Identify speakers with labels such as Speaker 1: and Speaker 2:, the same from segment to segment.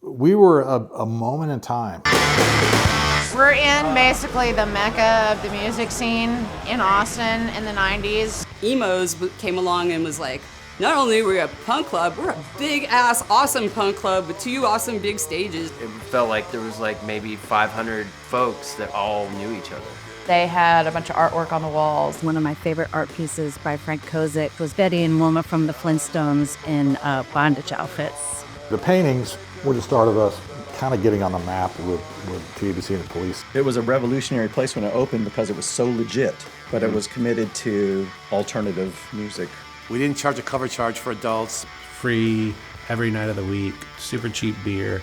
Speaker 1: We were a moment in time.
Speaker 2: We're in basically the mecca of the music scene in Austin in the 90s.
Speaker 3: EMO'S came along and was like, not only were we a punk club, we're a big-ass, awesome punk club with 2 awesome big stages.
Speaker 4: It felt like there was like maybe 500 folks that all knew each other.
Speaker 2: They had a bunch of artwork on the walls.
Speaker 5: One of my favorite art pieces by Frank Kozik was Betty and Wilma from the Flintstones in bondage outfits.
Speaker 1: The paintings were the start of us kind of getting on the map with TBC and the Police.
Speaker 6: It was a revolutionary place when it opened because it was so legit, but it was committed to alternative music.
Speaker 7: We didn't charge a cover charge for adults.
Speaker 8: Free every night of the week, super cheap beer,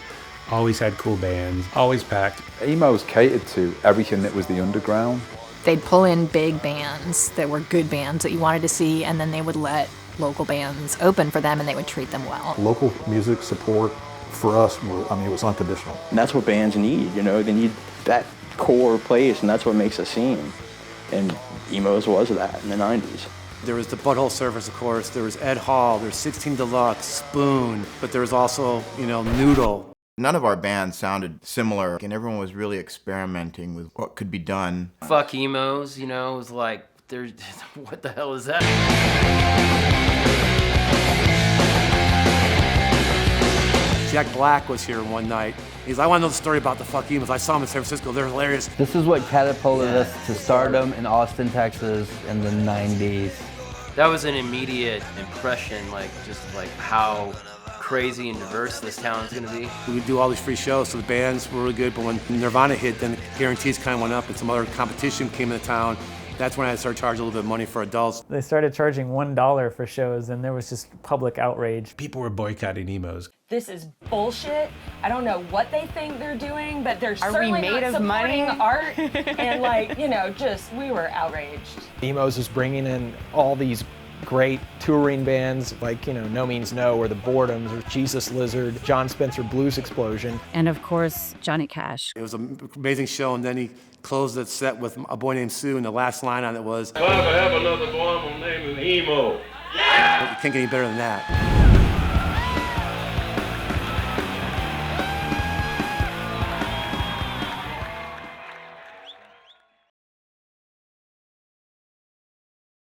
Speaker 8: always had cool bands, always packed.
Speaker 9: EMO'S catered to everything that was the underground.
Speaker 10: They'd pull in big bands that were good bands that you wanted to see, and then they would let local bands open for them and they would treat them well.
Speaker 1: Local music support for us, it was unconditional.
Speaker 11: And that's what bands need, they need that core place, and that's what makes a scene. And EMO'S was that in the 90s.
Speaker 7: There was the Butthole Surfers, of course. There was Ed Hall. There's 16 Deluxe, Spoon. But there was also, Noodle.
Speaker 12: None of our bands sounded similar, and everyone was really experimenting with what could be done.
Speaker 4: Fuck EMO'S, it was like, what the hell is that?
Speaker 7: Jack Black was here one night. He's like, I want to know the story about the fuck EMO'S. I saw them in San Francisco. They're hilarious.
Speaker 13: This is what catapulted us to stardom in Austin, Texas in the 90s.
Speaker 4: That was an immediate impression, just how crazy and diverse this town is going to be.
Speaker 7: We would do all these free shows, so the bands were really good, but when Nirvana hit, then the guarantees kind of went up and some other competition came into town. That's when I started charging a little bit of money for adults.
Speaker 14: They started charging $1 for shows, and there was just public outrage.
Speaker 8: People were boycotting EMO'S.
Speaker 15: This is bullshit. I don't know what they think they're doing, but they're certainly
Speaker 2: made
Speaker 15: not
Speaker 2: of
Speaker 15: supporting
Speaker 2: money?
Speaker 15: art. And we were outraged.
Speaker 16: EMO'S was bringing in all these great touring bands like, No Means No, or the Boredoms, or Jesus Lizard, John Spencer Blues Explosion.
Speaker 5: And of course, Johnny Cash.
Speaker 7: It was an amazing show, and then he closed the set with A Boy Named Sue, and the last line on it was,
Speaker 17: If I ever have another boy, I'm gonna name him Emo.
Speaker 7: You can't get any better than that.